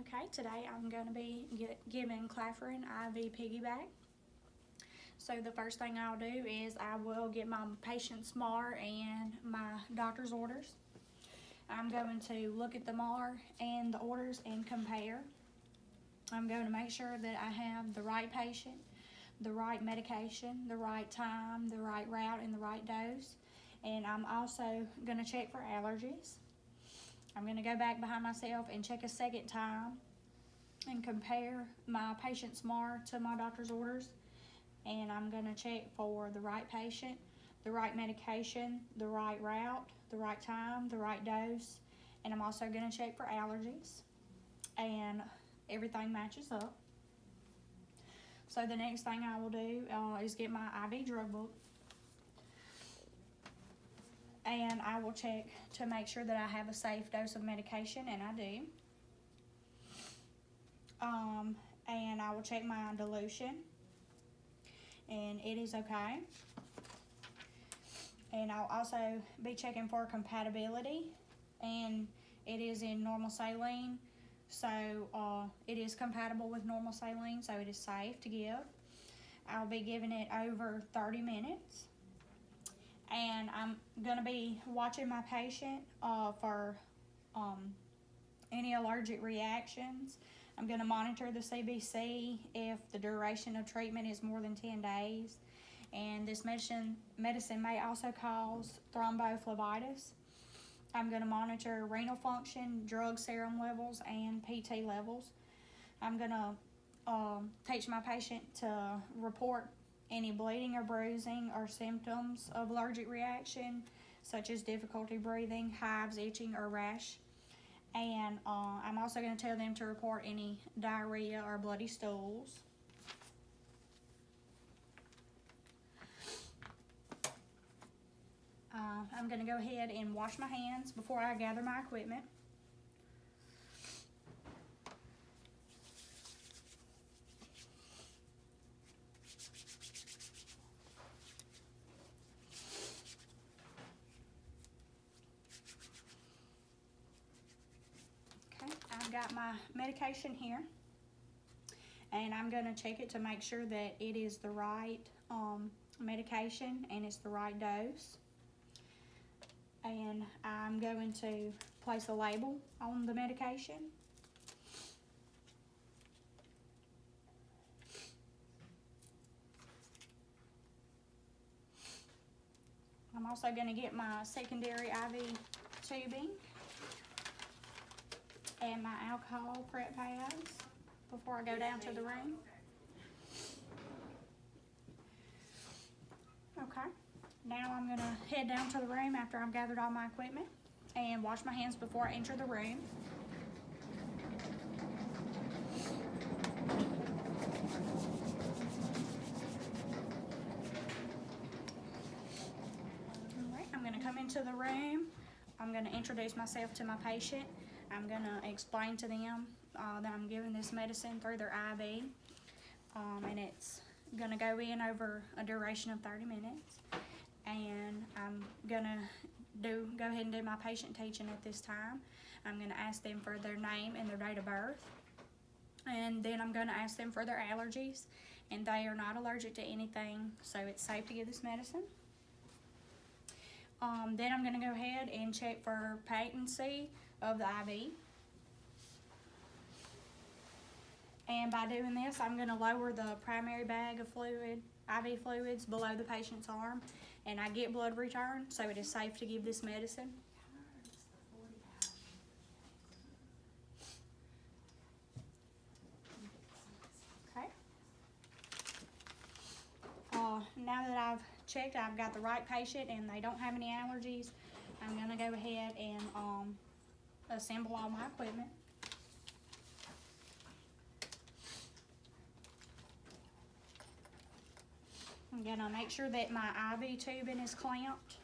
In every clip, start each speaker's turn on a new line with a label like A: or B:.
A: Okay, today I'm going to be giving Claflin IV piggyback. So the first thing I'll do is I will get my patient's MAR and my doctor's orders. I'm going to look at the MAR and the orders and compare. I'm going to make sure that I have the right patient, the right medication, the right time, the right route, and the right dose. And I'm also going to check for allergies. I'm going to go back behind myself and check a second time and compare my patient's MAR to my doctor's orders. And I'm going to check for the right patient, the right medication, the right route, the right time, the right dose. And I'm also going to check for allergies. And everything matches up. So the next thing I will do is get my IV drug book. And I will check to make sure that I have a safe dose of medication, and I do. And I will check my dilution, and it is okay. And I'll also be checking for compatibility, and it is in normal saline, so it is compatible with normal saline, so it is safe to give. I'll be giving it over 30 minutes. And I'm going to be watching my patient for any allergic reactions. I'm going to monitor the CBC if the duration of treatment is more than 10 days. And this medicine may also cause thrombophlebitis. I'm going to monitor renal function, drug serum levels, and PT levels. I'm going to teach my patient to report any bleeding or bruising or symptoms of allergic reaction, such as difficulty breathing, hives, itching, or rash. And I'm also going to tell them to report any diarrhea or bloody stools. I'm going to go ahead and wash my hands before I gather my equipment. I've got my medication here, and I'm going to check it to make sure that it is the right medication and it's the right dose. And I'm going to place a label on the medication. I'm also going to get my secondary IV tubing and my alcohol prep pads before I go down to the room. Okay, now I'm going to head down to the room after I've gathered all my equipment and wash my hands before I enter the room. Alright, I'm going to come into the room. I'm going to introduce myself to my patient. I'm going to explain to them that I'm giving this medicine through their IV, and it's going to go in over a duration of 30 minutes. And I'm going to go ahead and do my patient teaching at this time. I'm going to ask them for their name and their date of birth. And then I'm going to ask them for their allergies, and they are not allergic to anything, so it's safe to give this medicine. Then I'm going to go ahead and check for patency of the IV. And by doing this, I'm going to lower the primary bag of fluid, IV fluids, below the patient's arm, and I get blood return, so it is safe to give this medicine. Okay. Now that I've checked, I've got the right patient and they don't have any allergies, I'm going to go ahead and assemble all my equipment. I'm going to make sure that my IV tubing is clamped.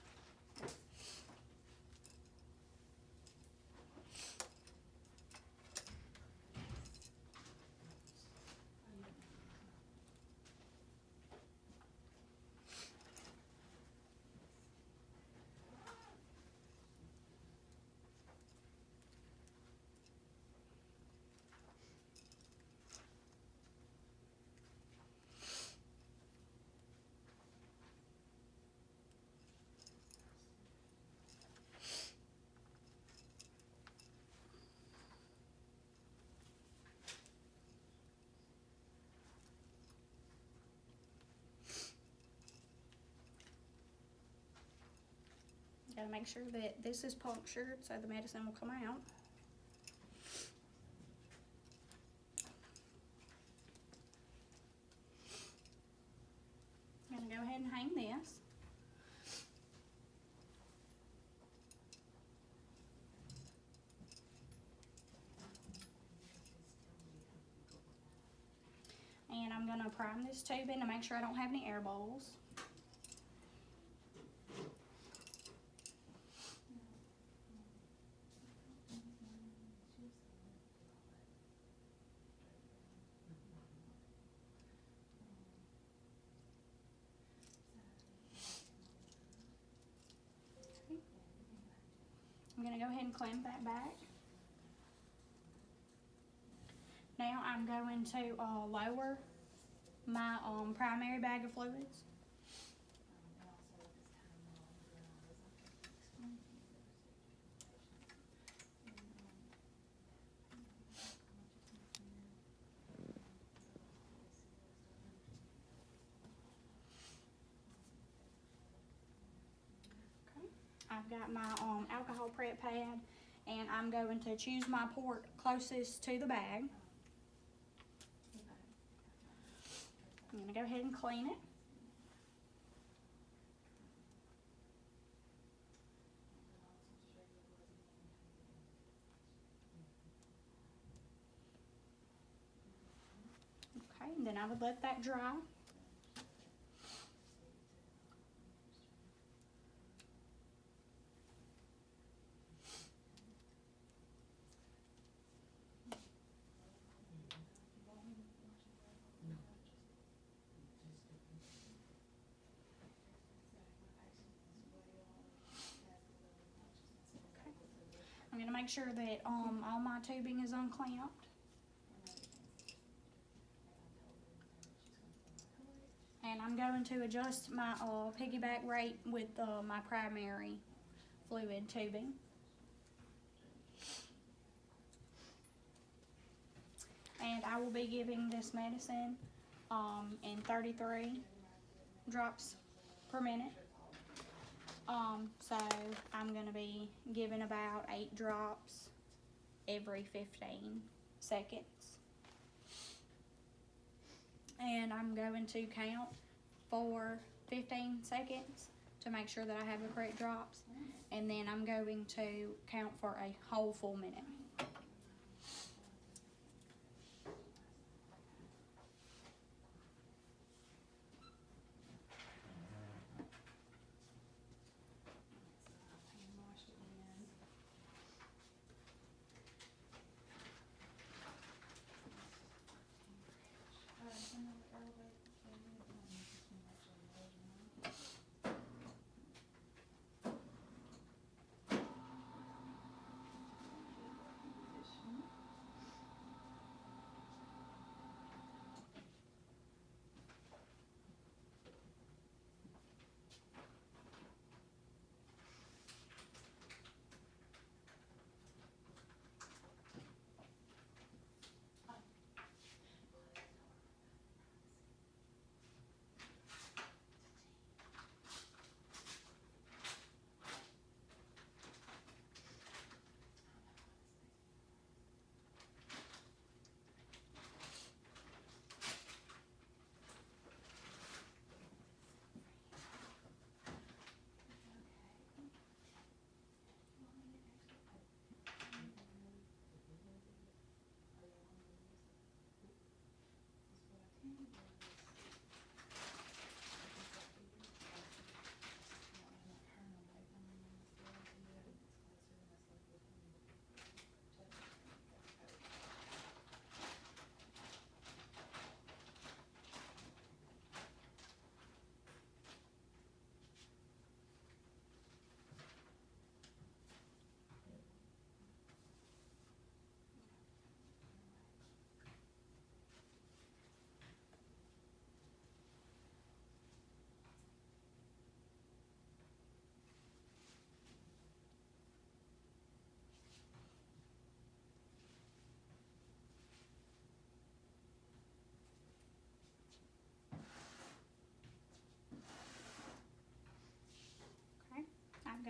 A: Gotta make sure that this is punctured so the medicine will come out. I'm gonna go ahead and hang this. And I'm gonna prime this tubing to make sure I don't have any air bubbles. I'm going to go ahead and clamp that back. Now I'm going to lower my primary bag of fluids. I've got my alcohol prep pad, and I'm going to choose my port closest to the bag. I'm going to go ahead and clean it. Okay, and then I would let that dry. I'm going to make sure that all my tubing is unclamped. And I'm going to adjust my piggyback rate with my primary fluid tubing. And I will be giving this medicine in 33 drops per minute. So I'm going to be giving about 8 drops every 15 seconds. And I'm going to count for 15 seconds to make sure that I have the correct drops. And then I'm going to count for a whole full minute.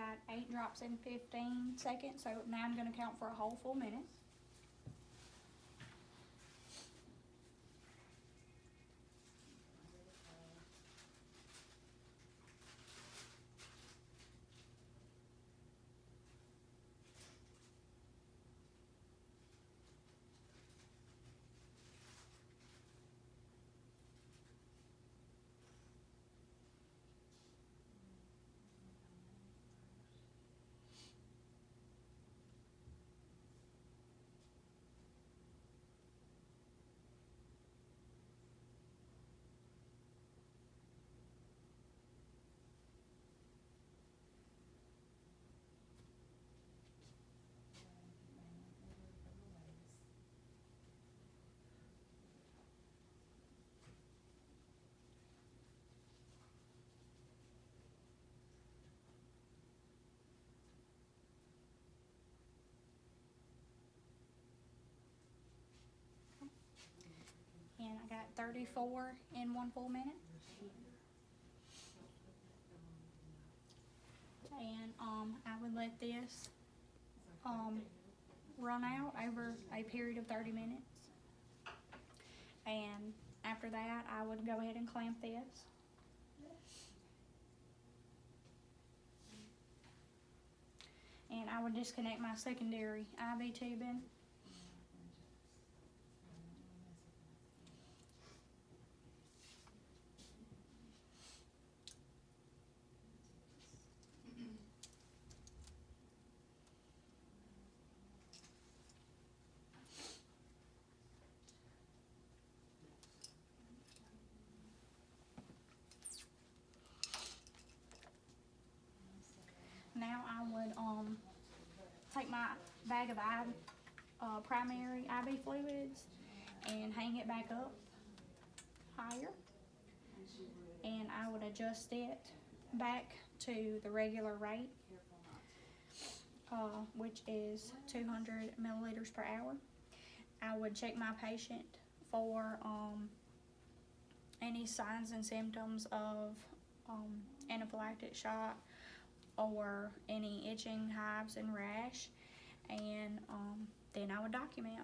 A: got 8 drops in 15 seconds, so now I'm going to count for a whole full minute. And I got 34 in 1 full minute. And I would let this run out over a period of 30 minutes. And after that, I would go ahead and clamp this. And I would disconnect my secondary IV tubing. Now I would take my bag of primary IV fluids and hang it back up higher, and I would adjust it back to the regular rate, which is 200 milliliters per hour. I would check my patient for any signs and symptoms of anaphylactic shock or any itching, hives, and rash, and then I would document.